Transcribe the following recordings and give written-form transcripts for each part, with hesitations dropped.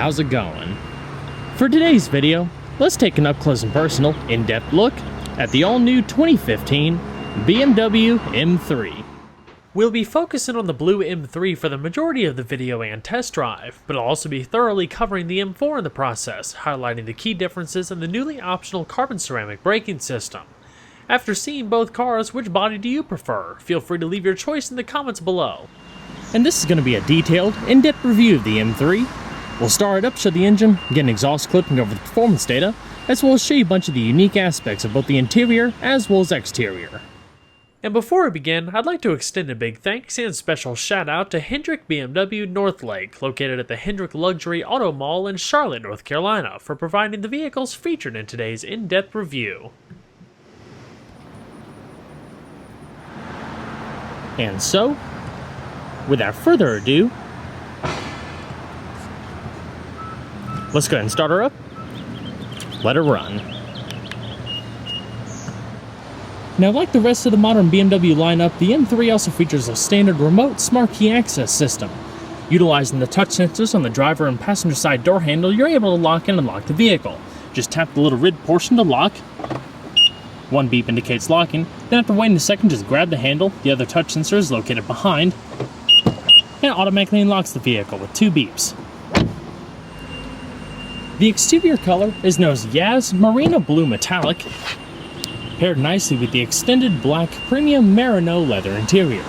how's it going? For today's video, let's take an up-close and personal, in-depth look at the all-new 2015 BMW M3. We'll be focusing on the blue M3 for the majority of the video and test drive, but I'll also be thoroughly covering the M4 in the process, highlighting the key differences in the newly optional carbon ceramic braking system. After seeing both cars, which body do you prefer? Feel free to leave your choice in the comments below. And this is going to be a detailed, in-depth review of the M3. We'll start it up, show the engine, get an exhaust clip and go over the performance data, as well as show you a bunch of the unique aspects of both the interior as well as exterior. And before we begin, I'd like to extend a big thanks and special shout out to Hendrick BMW Northlake, located at the Hendrick Luxury Auto Mall in Charlotte, North Carolina, for providing the vehicles featured in today's in-depth review. And so, without further ado, let's go ahead and start her up, let her run. Now, like the rest of the modern BMW lineup, the M3 also features a standard remote smart key access system. Utilizing the touch sensors on the driver and passenger side door handle, you're able to lock and unlock the vehicle. Just tap the little red portion to lock. One beep indicates locking, then after waiting a second, just grab the handle, the other touch sensor is located behind, and it automatically unlocks the vehicle with 2 beeps. The exterior color is known as Yaz Marina Blue Metallic, paired nicely with the extended black premium Merino leather interior.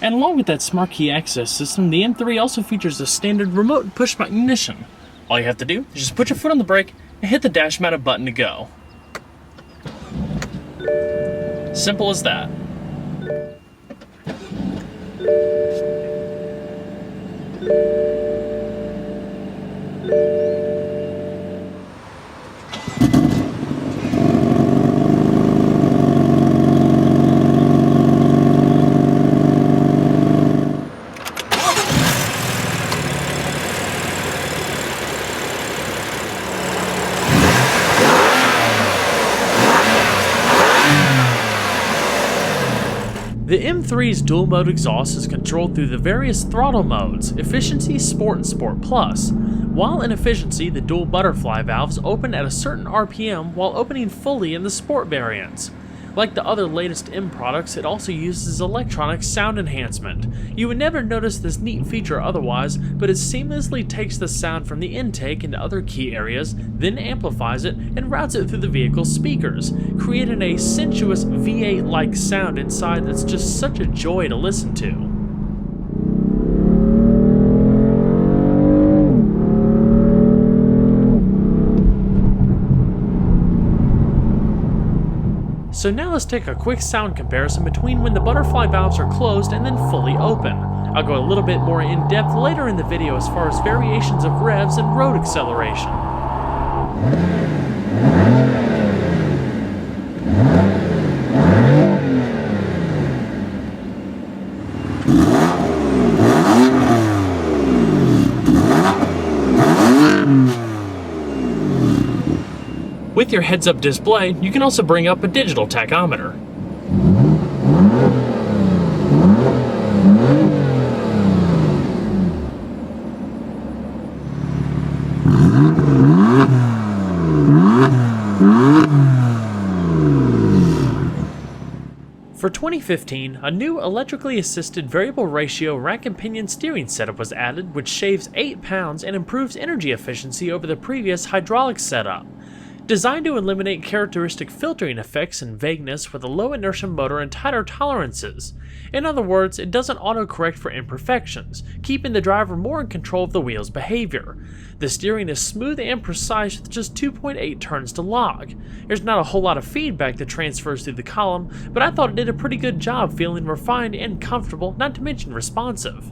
And along with that smart key access system, the M3 also features a standard remote push-button ignition. All you have to do is just put your foot on the brake and hit the dash-mounted button to go. Simple as that. The M3's dual-mode exhaust is controlled through the various throttle modes, Efficiency, Sport, and Sport Plus. While in Efficiency, the dual butterfly valves open at a certain RPM while opening fully in the Sport variants. Like the other latest M products, it also uses electronic sound enhancement. You would never notice this neat feature otherwise, but it seamlessly takes the sound from the intake into other key areas, then amplifies it and routes it through the vehicle's speakers, creating a sensuous V8-like sound inside that's just such a joy to listen to. So now let's take a quick sound comparison between when the butterfly valves are closed and then fully open. I'll go a little bit more in depth later in the video as far as variations of revs and road acceleration. With your heads-up display, you can also bring up a digital tachometer. For 2015, a new electrically assisted variable ratio rack and pinion steering setup was added, which shaves 8 pounds and improves energy efficiency over the previous hydraulic setup. Designed to eliminate characteristic filtering effects and vagueness with a low inertia motor and tighter tolerances. In other words, it doesn't autocorrect for imperfections, keeping the driver more in control of the wheel's behavior. The steering is smooth and precise with just 2.8 turns to lock. There's not a whole lot of feedback that transfers through the column, but I thought it did a pretty good job feeling refined and comfortable, not to mention responsive.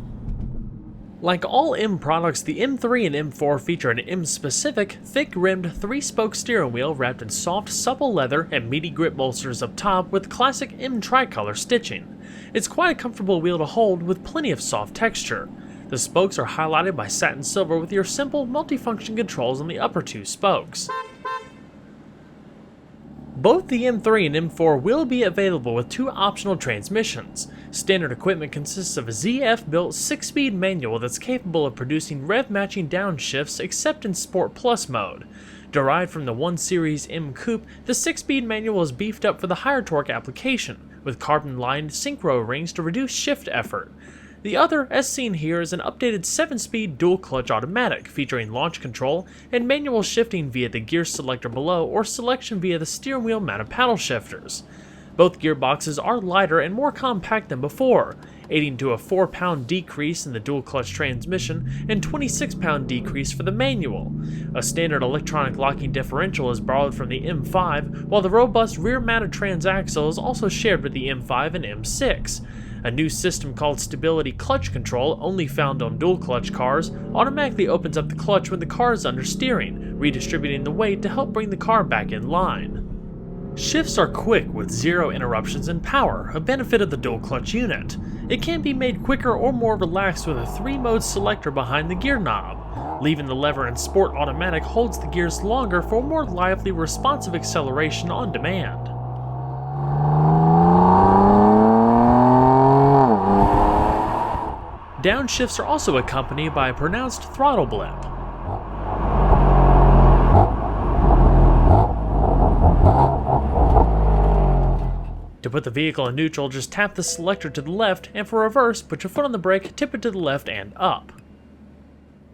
Like all M products, the M3 and M4 feature an M-specific, thick-rimmed 3-spoke steering wheel wrapped in soft, supple leather and meaty grip bolsters up top with classic M tricolor stitching. It's quite a comfortable wheel to hold with plenty of soft texture. The spokes are highlighted by satin silver with your simple, multifunction controls on the upper 2 spokes. Both the M3 and M4 will be available with 2 optional transmissions. Standard equipment consists of a ZF-built 6-speed manual that's capable of producing rev-matching downshifts except in Sport Plus mode. Derived from the 1 Series M Coupe, the 6-speed manual is beefed up for the higher torque application, with carbon-lined synchro rings to reduce shift effort. The other, as seen here, is an updated 7-speed dual-clutch automatic featuring launch control and manual shifting via the gear selector below or selection via the steering wheel mounted paddle shifters. Both gearboxes are lighter and more compact than before, aiding to a 4-pound decrease in the dual-clutch transmission and 26-pound decrease for the manual. A standard electronic locking differential is borrowed from the M5, while the robust rear-mounted transaxle is also shared with the M5 and M6. A new system called Stability Clutch Control, only found on dual-clutch cars, automatically opens up the clutch when the car is understeering, redistributing the weight to help bring the car back in line. Shifts are quick with 0 interruptions in power, a benefit of the dual-clutch unit. It can be made quicker or more relaxed with a 3-mode selector behind the gear knob. Leaving the lever in Sport Automatic holds the gears longer for more lively, responsive acceleration on demand. Downshifts are also accompanied by a pronounced throttle blip. To put the vehicle in neutral, just tap the selector to the left, and for reverse, put your foot on the brake, tip it to the left and up.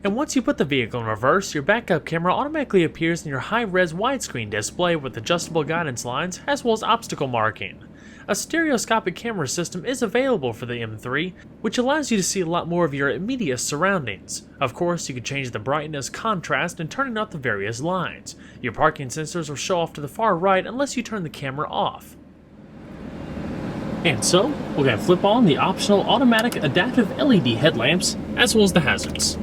And once you put the vehicle in reverse, your backup camera automatically appears in your high-res widescreen display with adjustable guidance lines as well as obstacle marking. A stereoscopic camera system is available for the M3, which allows you to see a lot more of your immediate surroundings. Of course, you can change the brightness, contrast, and turning out the various lines. Your parking sensors will show off to the far right unless you turn the camera off. And so, we're going to flip on the optional automatic adaptive LED headlamps, as well as the hazards.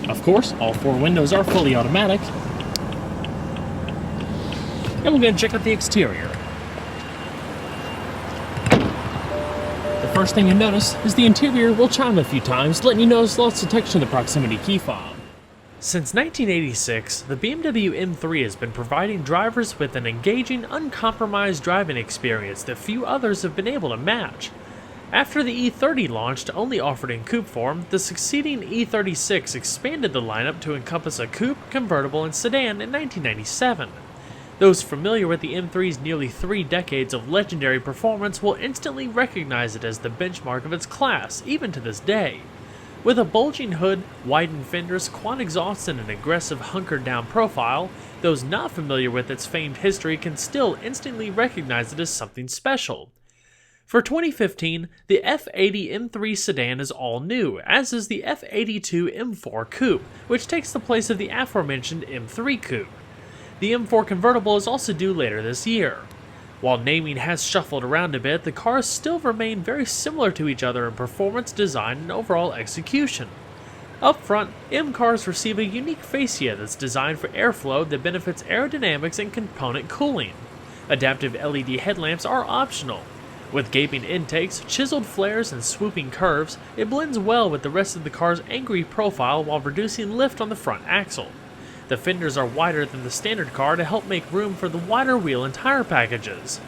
Of course, all 4 windows are fully automatic. And we're going to check out the exterior. The first thing you notice is the interior will chime a few times, letting you notice loss detection of the proximity key fob. Since 1986, the BMW M3 has been providing drivers with an engaging, uncompromised driving experience that few others have been able to match. After the E30 launched, only offered in coupe form, the succeeding E36 expanded the lineup to encompass a coupe, convertible, and sedan in 1997. Those familiar with the M3's nearly 3 decades of legendary performance will instantly recognize it as the benchmark of its class, even to this day. With a bulging hood, widened fenders, quad exhausts, and an aggressive hunkered-down profile, those not familiar with its famed history can still instantly recognize it as something special. For 2015, the F80 M3 sedan is all new, as is the F82 M4 Coupe, which takes the place of the aforementioned M3 Coupe. The M4 convertible is also due later this year. While naming has shuffled around a bit, the cars still remain very similar to each other in performance, design, and overall execution. Up front, M cars receive a unique fascia that's designed for airflow that benefits aerodynamics and component cooling. Adaptive LED headlamps are optional. With gaping intakes, chiseled flares, and swooping curves, it blends well with the rest of the car's angry profile while reducing lift on the front axle. The fenders are wider than the standard car to help make room for the wider wheel and tire packages.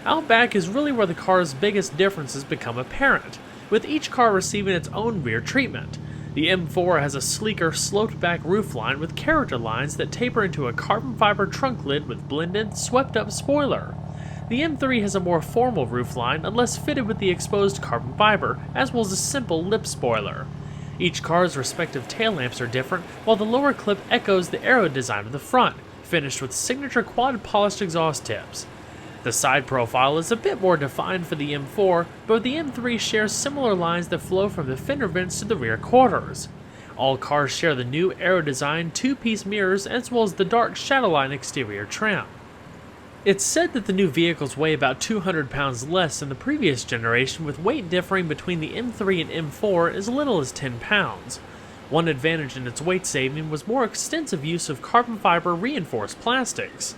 Out back is really where the car's biggest differences become apparent, with each car receiving its own rear treatment. The M4 has a sleeker, sloped-back roofline with character lines that taper into a carbon fiber trunk lid with blended, swept-up spoiler. The M3 has a more formal roofline, unless fitted with the exposed carbon fiber, as well as a simple lip spoiler. Each car's respective tail lamps are different, while the lower clip echoes the aero design of the front, finished with signature quad-polished exhaust tips. The side profile is a bit more defined for the M4, but the M3 shares similar lines that flow from the fender vents to the rear quarters. All cars share the new aero design 2-piece mirrors as well as the dark shadowline exterior trim. It's said that the new vehicles weigh about 200 pounds less than the previous generation, with weight differing between the M3 and M4 as little as 10 pounds. One advantage in its weight saving was more extensive use of carbon fiber reinforced plastics.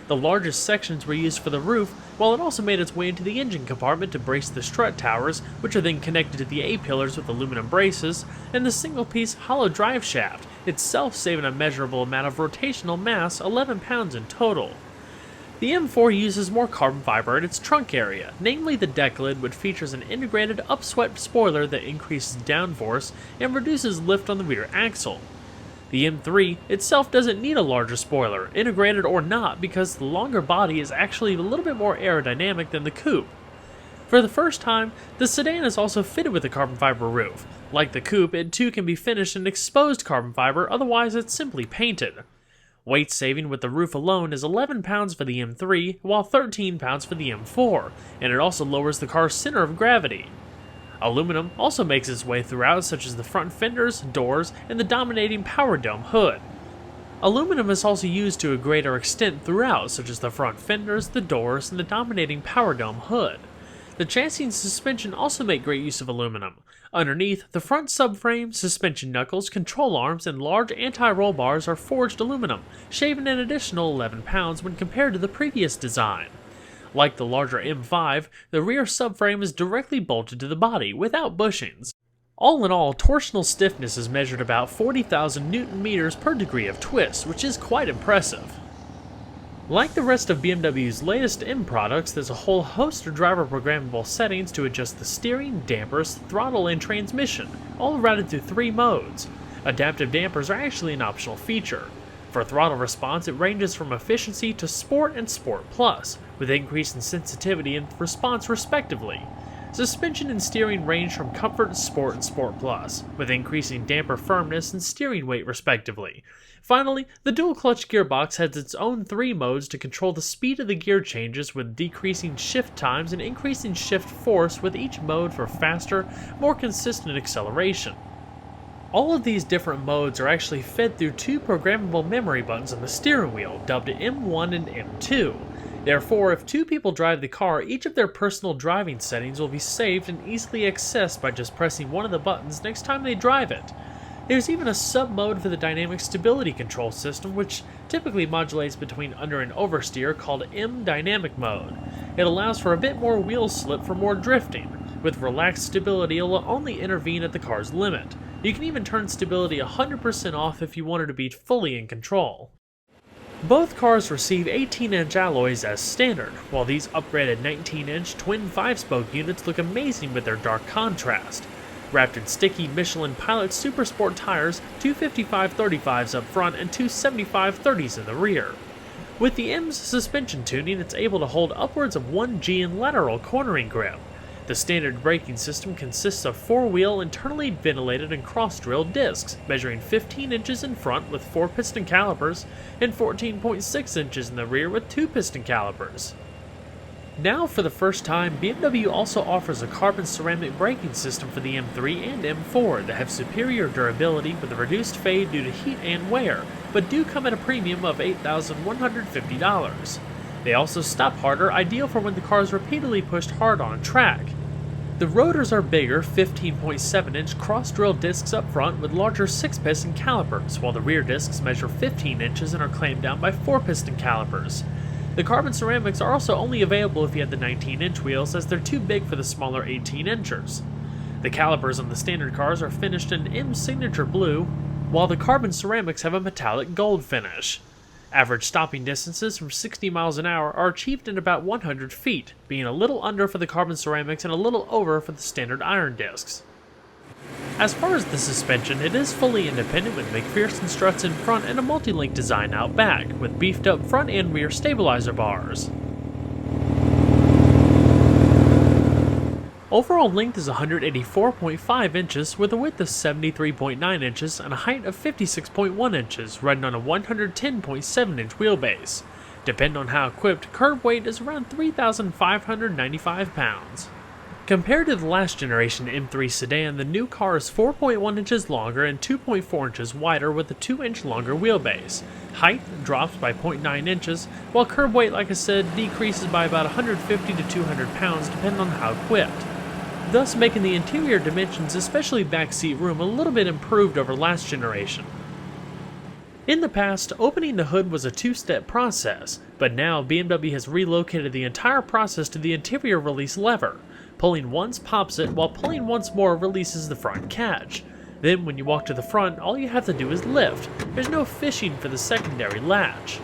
The largest sections were used for the roof, while it also made its way into the engine compartment to brace the strut towers, which are then connected to the A-pillars with aluminum braces, and the single-piece hollow drive shaft, itself saving a measurable amount of rotational mass, 11 pounds in total. The M4 uses more carbon fiber in its trunk area, namely the deck lid, which features an integrated upswept spoiler that increases downforce and reduces lift on the rear axle. The M3 itself doesn't need a larger spoiler, integrated or not, because the longer body is actually a little bit more aerodynamic than the Coupe. For the first time, the Sedan is also fitted with a carbon fiber roof. Like the Coupe, it too can be finished in exposed carbon fiber, otherwise it's simply painted. Weight saving with the roof alone is 11 pounds for the M3, while 13 pounds for the M4, and it also lowers the car's center of gravity. Aluminum also makes its way throughout, such as the front fenders, doors, and the dominating power dome hood. Aluminum is also used to a greater extent throughout, such as the front fenders, the doors, and the dominating power dome hood. The chassis and suspension also make great use of aluminum. Underneath, the front subframe, suspension knuckles, control arms, and large anti-roll bars are forged aluminum, shaving an additional 11 pounds when compared to the previous design. Like the larger M5, the rear subframe is directly bolted to the body, without bushings. All in all, torsional stiffness is measured about 40,000 Newton-meters per degree of twist, which is quite impressive. Like the rest of BMW's latest M products, there's a whole host of driver programmable settings to adjust the steering, dampers, throttle, and transmission, all routed through 3 modes. Adaptive dampers are actually an optional feature. For throttle response, it ranges from efficiency to Sport and Sport Plus, with increase in sensitivity and response respectively. Suspension and steering range from Comfort, Sport, and Sport Plus, with increasing damper firmness and steering weight respectively. Finally, the dual-clutch gearbox has its own 3 modes to control the speed of the gear changes, with decreasing shift times and increasing shift force with each mode for faster, more consistent acceleration. All of these different modes are actually fed through 2 programmable memory buttons on the steering wheel, dubbed M1 and M2. Therefore, if 2 people drive the car, each of their personal driving settings will be saved and easily accessed by just pressing one of the buttons next time they drive it. There's even a sub-mode for the dynamic stability control system, which typically modulates between under and oversteer, called M Dynamic Mode. It allows for a bit more wheel slip for more drifting. With relaxed stability, it will only intervene at the car's limit. You can even turn stability 100% off if you wanted to be fully in control. Both cars receive 18-inch alloys as standard, while these upgraded 19-inch twin 5-spoke units look amazing with their dark contrast. Wrapped in sticky Michelin Pilot Super Sport tires, 2 55/35s up front and 2 75/30s in the rear. With the M's suspension tuning, it's able to hold upwards of 1G in lateral cornering grip. The standard braking system consists of 4-wheel internally ventilated and cross-drilled discs, measuring 15 inches in front with 4 piston calipers and 14.6 inches in the rear with 2 piston calipers. Now, for the first time, BMW also offers a carbon ceramic braking system for the M3 and M4 that have superior durability with a reduced fade due to heat and wear, but do come at a premium of $8,150. They also stop harder, ideal for when the car is repeatedly pushed hard on a track. The rotors are bigger 15.7-inch cross-drilled discs up front with larger 6-piston calipers, while the rear discs measure 15 inches and are clamped down by 4-piston calipers. The carbon ceramics are also only available if you have the 19-inch wheels, as they're too big for the smaller 18-inchers. The calipers on the standard cars are finished in M Signature Blue, while the carbon ceramics have a metallic gold finish. Average stopping distances from 60 miles an hour are achieved in about 100 feet, being a little under for the carbon ceramics and a little over for the standard iron discs. As far as the suspension, it is fully independent with McPherson struts in front and a multi-link design out back, with beefed up front and rear stabilizer bars. Overall length is 184.5 inches with a width of 73.9 inches and a height of 56.1 inches, running on a 110.7-inch wheelbase. Depending on how equipped, curb weight is around 3,595 pounds. Compared to the last generation M3 sedan, the new car is 4.1 inches longer and 2.4 inches wider with a 2-inch longer wheelbase. Height drops by 0.9 inches, while curb weight, like I said, decreases by about 150 to 200 pounds depending on how equipped, thus making the interior dimensions, especially backseat room, a little bit improved over last generation. In the past, opening the hood was a two-step process, but now BMW has relocated the entire process to the interior release lever. Pulling once pops it, while pulling once more releases the front catch. Then when you walk to the front, all you have to do is lift. There's no fishing for the secondary latch.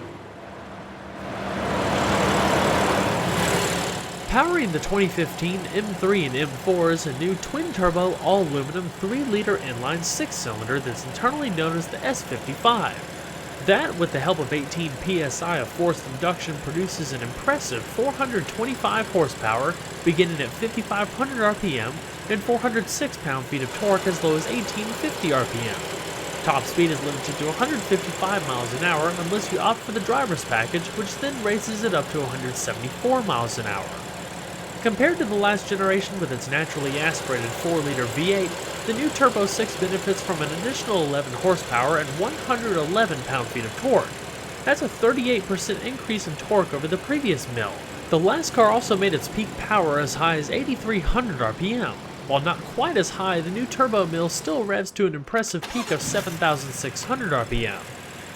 Powering the 2015 M3 and M4 is a new twin-turbo, all-aluminum 3-liter inline 6-cylinder that's internally known as the S55. That, with the help of 18 psi of forced induction, produces an impressive 425 horsepower, beginning at 5,500 RPM, and 406 pound-feet of torque as low as 1,850 RPM. Top speed is limited to 155 miles an hour unless you opt for the driver's package, which then raises it up to 174 miles an hour. Compared to the last generation with its naturally aspirated 4-liter V8, the new Turbo 6 benefits from an additional 11 horsepower and 111 pound-feet of torque. That's a 38% increase in torque over the previous mill. The last car also made its peak power as high as 8,300 RPM. While not quite as high, the new turbo mill still revs to an impressive peak of 7,600 RPM.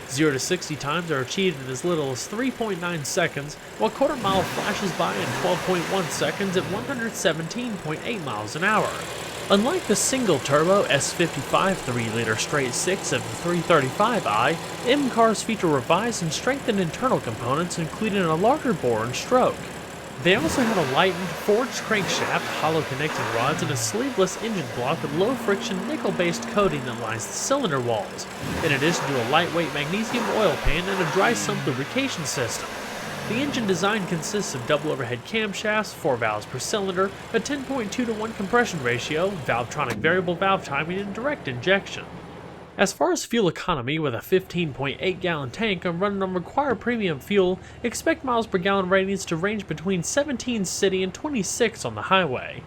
0 to 60 times are achieved in as little as 3.9 seconds, while quarter mile flashes by in 12.1 seconds at 117.8 miles an hour. Unlike the single-turbo S55 3-liter straight 6 and 335i, M cars feature revised and strengthened internal components, including a larger bore and stroke. They also have a lightened, forged crankshaft, hollow connecting rods, and a sleeveless engine block with low-friction nickel-based coating that lines the cylinder walls, in addition to a lightweight magnesium oil pan and a dry sump lubrication system. The engine design consists of double overhead camshafts, 4 valves per cylinder, a 10.2 to 1 compression ratio, Valvetronic variable valve timing, and direct injection. As far as fuel economy, with a 15.8 gallon tank and running on required premium fuel, expect miles per gallon ratings to range between 17 city and 26 on the highway.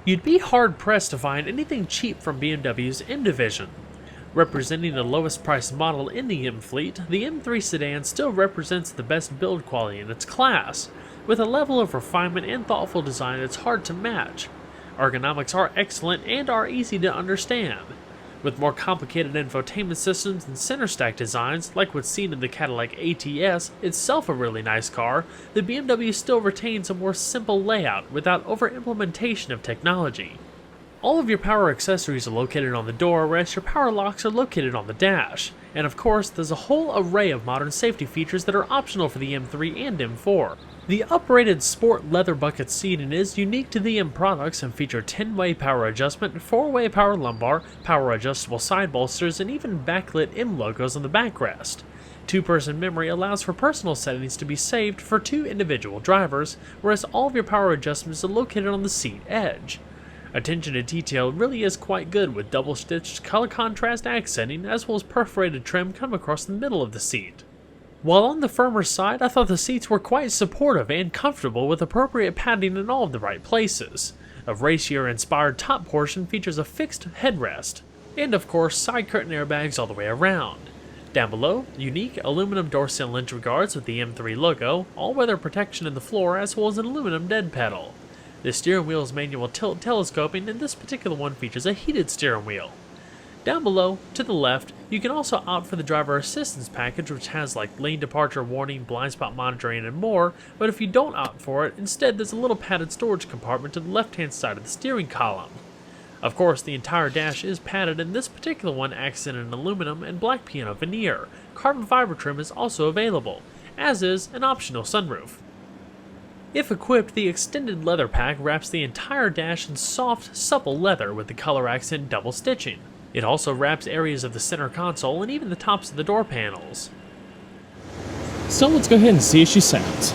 You'd be hard pressed to find anything cheap from BMW's M division. Representing the lowest priced model in the M fleet, the M3 sedan still represents the best build quality in its class, with a level of refinement and thoughtful design that's hard to match. Ergonomics are excellent and are easy to understand. With more complicated infotainment systems and center stack designs, like what's seen in the Cadillac ATS, itself a really nice car, the BMW still retains a more simple layout without over-implementation of technology. All of your power accessories are located on the door, whereas your power locks are located on the dash. And of course, there's a whole array of modern safety features that are optional for the M3 and M4. The uprated sport leather bucket seating is unique to the M products and feature 10-way power adjustment, 4-way power lumbar, power adjustable side bolsters, and even backlit M logos on the backrest. 2-person memory allows for personal settings to be saved for 2 individual drivers, whereas all of your power adjustments are located on the seat edge. Attention to detail really is quite good, with double-stitched color contrast accenting as well as perforated trim come across the middle of the seat. While on the firmer side, I thought the seats were quite supportive and comfortable with appropriate padding in all of the right places. A racier-inspired top portion features a fixed headrest, and of course side curtain airbags all the way around. Down below, unique aluminum door sill entry guards with the M3 logo, all-weather protection in the floor as well as an aluminum dead pedal. The steering wheel is manual tilt telescoping, and this particular one features a heated steering wheel. Down below, to the left, you can also opt for the driver assistance package, which has like lane departure warning, blind spot monitoring, and more, but if you don't opt for it, instead there's a little padded storage compartment to the left-hand side of the steering column. Of course, the entire dash is padded, and this particular one acts in an aluminum and black piano veneer. Carbon fiber trim is also available, as is an optional sunroof. If equipped, the extended leather pack wraps the entire dash in soft, supple leather with the color accent double stitching. It also wraps areas of the center console and even the tops of the door panels. So let's go ahead and see how she sounds.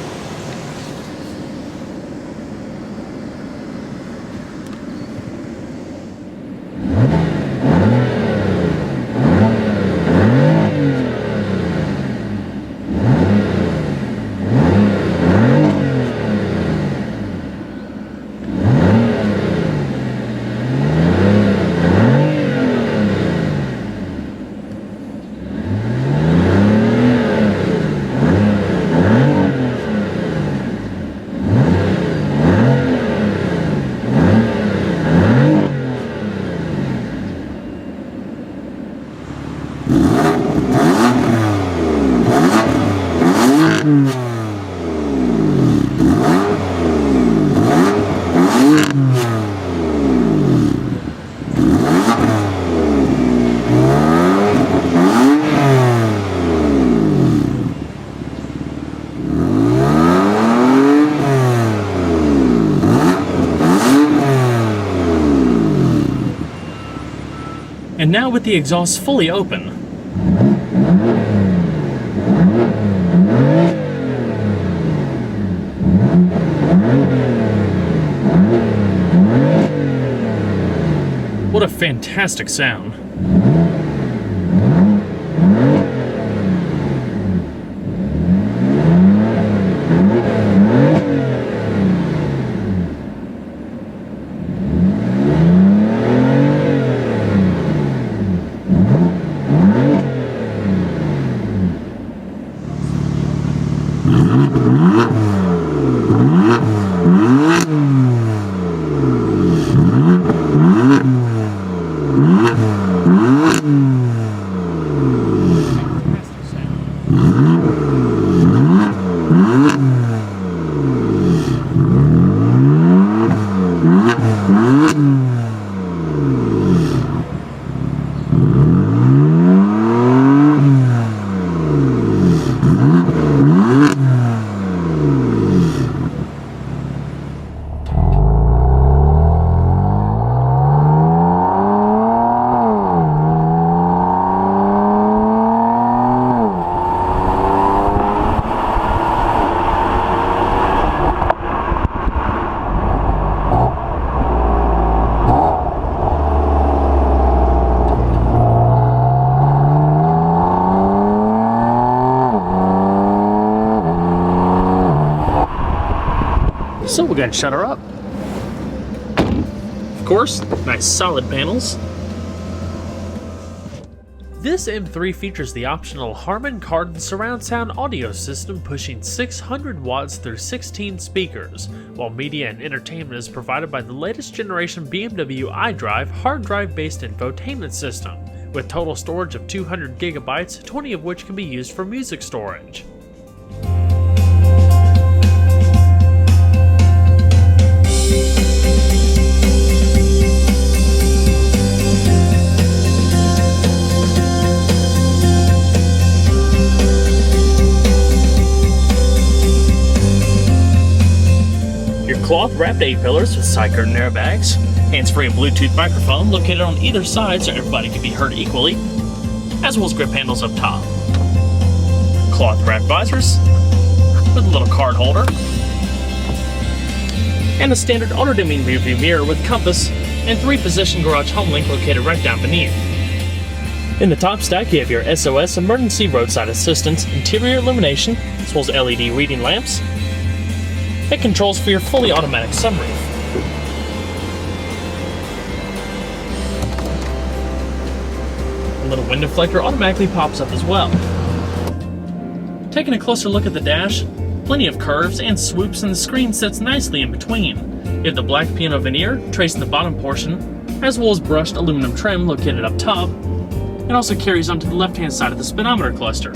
And now with the exhaust fully open, what a fantastic sound. So we're going to shut her up. Of course, nice solid panels. This M3 features the optional Harman Kardon surround sound audio system pushing 600 watts through 16 speakers, while media and entertainment is provided by the latest generation BMW iDrive hard drive based infotainment system, with total storage of 200 gigabytes, 20 of which can be used for music storage. Cloth-wrapped A-pillars with side curtain airbags, hands-free and Bluetooth microphone located on either side so everybody can be heard equally, as well as grip handles up top. Cloth-wrapped visors with a little card holder, and a standard auto-dimming rearview mirror with compass and 3-position garage home link located right down beneath. In the top stack, you have your SOS emergency roadside assistance, interior illumination, as well as LED reading lamps, and controls for your fully automatic sunroof. A little window deflector automatically pops up as well. Taking a closer look at the dash, plenty of curves and swoops, and the screen sits nicely in between. You have the black piano veneer tracing the bottom portion, as well as brushed aluminum trim located up top. It also carries onto the left-hand side of the speedometer cluster.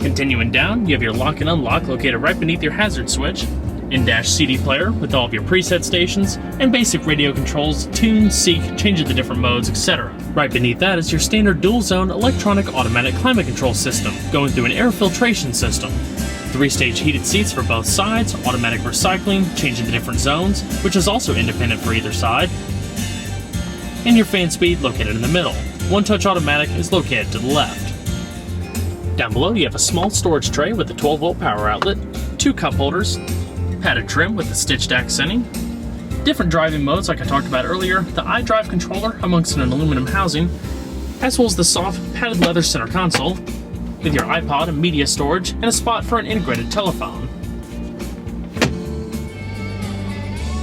Continuing down, you have your lock and unlock located right beneath your hazard switch, in-dash CD player with all of your preset stations, and basic radio controls, tune, seek, change of the different modes, etc. Right beneath that is your standard dual-zone electronic automatic climate control system, going through an air filtration system. 3-stage heated seats for both sides, automatic recycling, changing the different zones, which is also independent for either side, and your fan speed located in the middle. One-touch automatic is located to the left. Down below you have a small storage tray with a 12-volt power outlet, 2 cup holders, padded trim with the stitched accenting, different driving modes like I talked about earlier, the iDrive controller amongst an aluminum housing, as well as the soft padded leather center console, with your iPod and media storage, and a spot for an integrated telephone.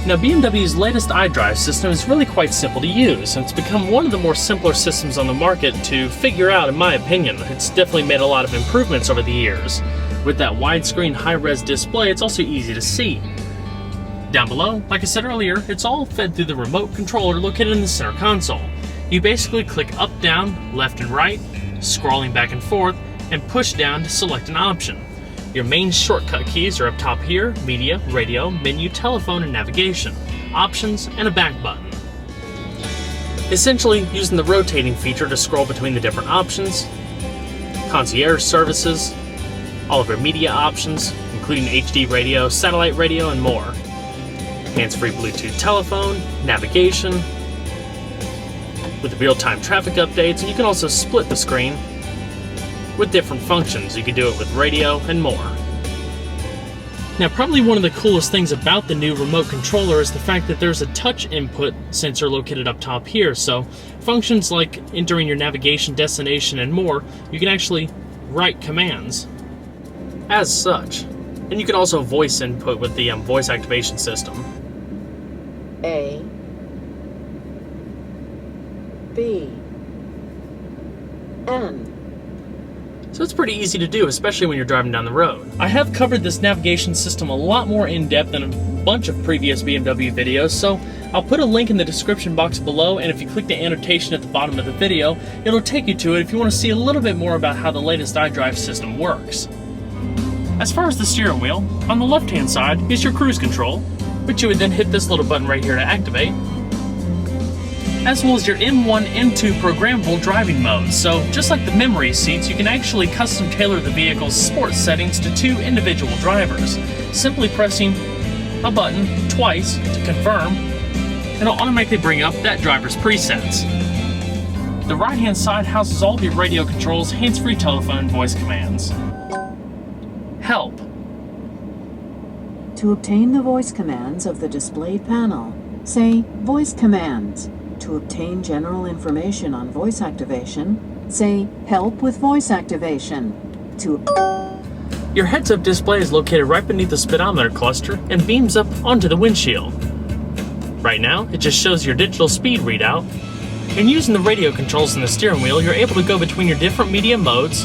Now BMW's latest iDrive system is really quite simple to use, and it's become one of the more simpler systems on the market to figure out in my opinion. It's definitely made a lot of improvements over the years. With that widescreen high-res display, it's also easy to see. Down below, like I said earlier, it's all fed through the remote controller located in the center console. You basically click up, down, left and right, scrolling back and forth, and push down to select an option. Your main shortcut keys are up top here: media, radio, menu, telephone, and navigation, options, and a back button. Essentially, using the rotating feature to scroll between the different options, concierge services, all of your media options, including HD radio, satellite radio, and more. Hands-free Bluetooth telephone, navigation, with real-time traffic updates, and you can also split the screen with different functions. You can do it with radio and more. Now, probably one of the coolest things about the new remote controller is the fact that there's a touch input sensor located up top here, so functions like entering your navigation, destination, and more, you can actually write commands as such. And you can also voice input with the voice activation system. A, B, N. So it's pretty easy to do, especially when you're driving down the road. I have covered this navigation system a lot more in depth than a bunch of previous BMW videos, so I'll put a link in the description box below, and if you click the annotation at the bottom of the video, it'll take you to it if you want to see a little bit more about how the latest iDrive system works. As far as the steering wheel, on the left-hand side is your cruise control, which you would then hit this little button right here to activate, as well as your M1, M2 programmable driving modes. So just like the memory seats, you can actually custom tailor the vehicle's sports settings to two individual drivers, simply pressing a button twice to confirm, and it'll automatically bring up that driver's presets. The right-hand side houses all of your radio controls, hands-free telephone, and voice commands. Help. To obtain the voice commands of the displayed panel, say Voice Commands. To obtain general information on voice activation, say Help with voice activation. Your heads-up display is located right beneath the speedometer cluster and beams up onto the windshield. Right now, it just shows your digital speed readout, and using the radio controls in the steering wheel, you're able to go between your different media modes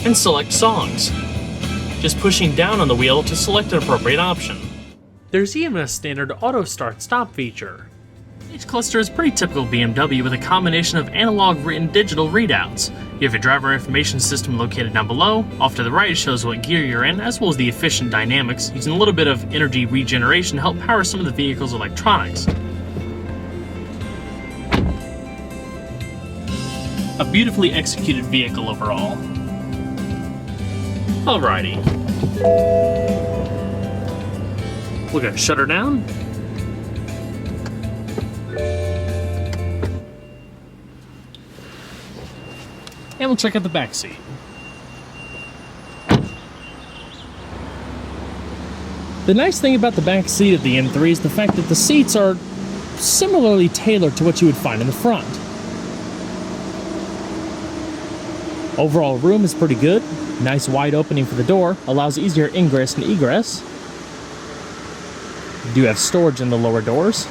and select songs, just pushing down on the wheel to select an appropriate option. There's even a standard auto start-stop feature. Each cluster is pretty typical BMW with a combination of analog and digital readouts. You have your driver information system located down below. Off to the right, it shows what gear you're in, as well as the efficient dynamics, using a little bit of energy regeneration to help power some of the vehicle's electronics. A beautifully executed vehicle overall. Alrighty. We're gonna shut her down. And we'll check out the back seat. The nice thing about the back seat of the M3 is the fact that the seats are similarly tailored to what you would find in the front. Overall room is pretty good. Nice wide opening for the door, allows easier ingress and egress. You do have storage in the lower doors.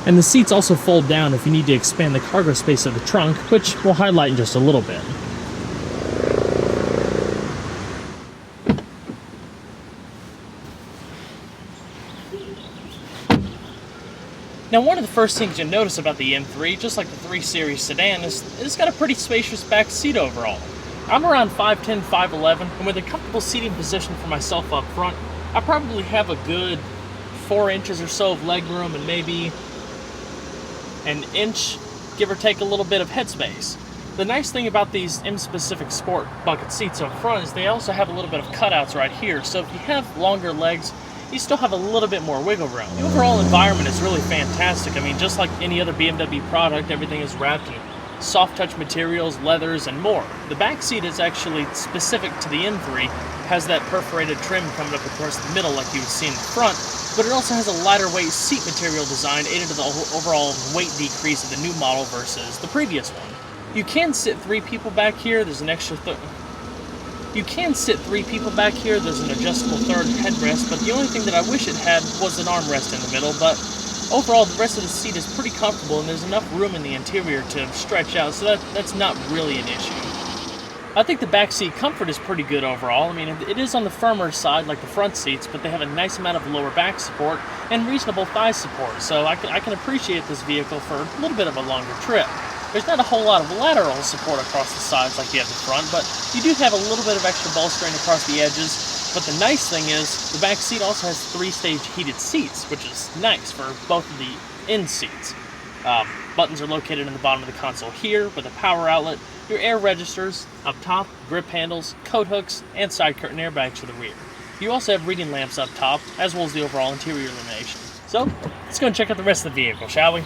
And the seats also fold down if you need to expand the cargo space of the trunk, which we'll highlight in just a little bit. Now, one of the first things you'll notice about the M3, just like the 3 Series sedan, is it's got a pretty spacious back seat overall. I'm around 5'10", 5'11", and with a comfortable seating position for myself up front, I probably have a good 4 inches or so of legroom and maybe an inch, give or take a little bit of headspace. The nice thing about these M-specific sport bucket seats up front is they also have a little bit of cutouts right here, so if you have longer legs, you still have a little bit more wiggle room. The overall environment is really fantastic. I mean, just like any other BMW product, everything is wrapped in soft touch materials, leathers, and more. The back seat is actually specific to the M3, has that perforated trim coming up across the middle like you would see in the front, but it also has a lighter weight seat material design aided to the overall weight decrease of the new model versus the previous one. You can sit 3 people back here. There's an extra You can sit 3 people back here. There's an adjustable third headrest, but the only thing that I wish it had was an armrest in the middle, but overall the rest of the seat is pretty comfortable and there's enough room in the interior to stretch out, so that's not really an issue. I think the back seat comfort is pretty good overall. I mean, it is on the firmer side like the front seats, but they have a nice amount of lower back support and reasonable thigh support, so I can appreciate this vehicle for a little bit of a longer trip. There's not a whole lot of lateral support across the sides like you have the front, but you do have a little bit of extra bolstering across the edges. But the nice thing is, the back seat also has 3-stage heated seats, which is nice for both of the end seats. Buttons are located in the bottom of the console here with a power outlet, your air registers up top, grip handles, coat hooks, and side curtain airbags for the rear. You also have reading lamps up top, as well as the overall interior illumination. So, let's go and check out the rest of the vehicle, shall we?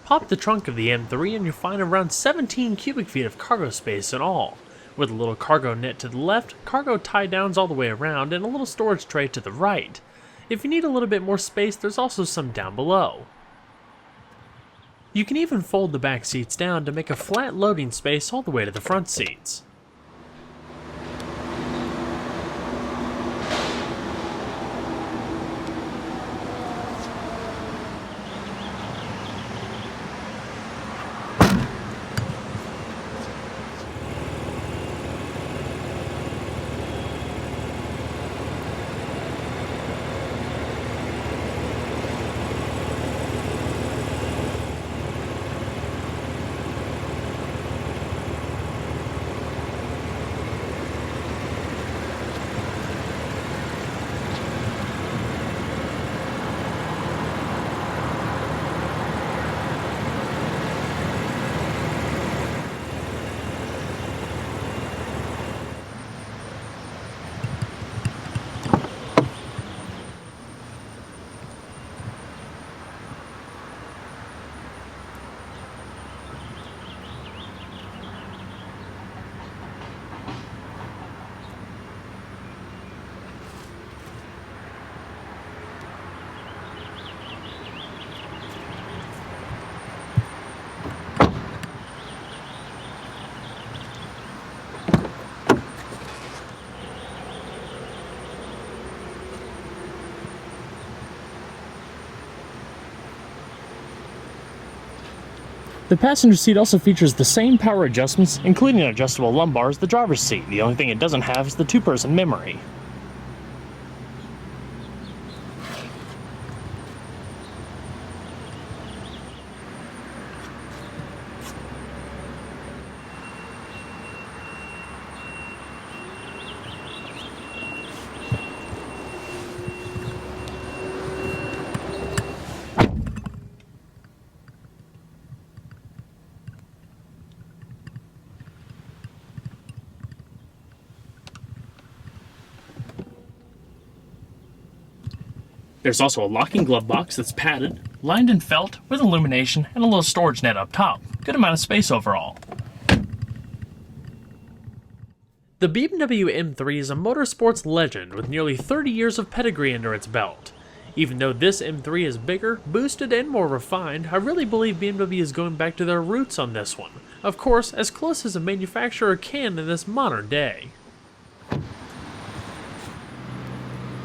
Pop the trunk of the M3 and you'll find around 17 cubic feet of cargo space in all, with a little cargo net to the left, cargo tie-downs all the way around, and a little storage tray to the right. If you need a little bit more space, there's also some down below. You can even fold the back seats down to make a flat loading space all the way to the front seats. The passenger seat also features the same power adjustments, including an adjustable lumbar as the driver's seat. The only thing it doesn't have is the two-person memory. There's also a locking glove box that's padded, lined in felt, with illumination, and a little storage net up top. Good amount of space overall. The BMW M3 is a motorsports legend with nearly 30 years of pedigree under its belt. Even though this M3 is bigger, boosted, and more refined, I really believe BMW is going back to their roots on this one. Of course, as close as a manufacturer can in this modern day.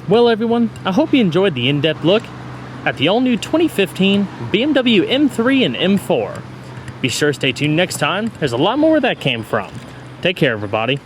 Well everyone, I hope you enjoyed the in-depth look at the all-new 2015 BMW M3 and M4. Be sure to stay tuned next time, there's a lot more where that came from. Take care everybody.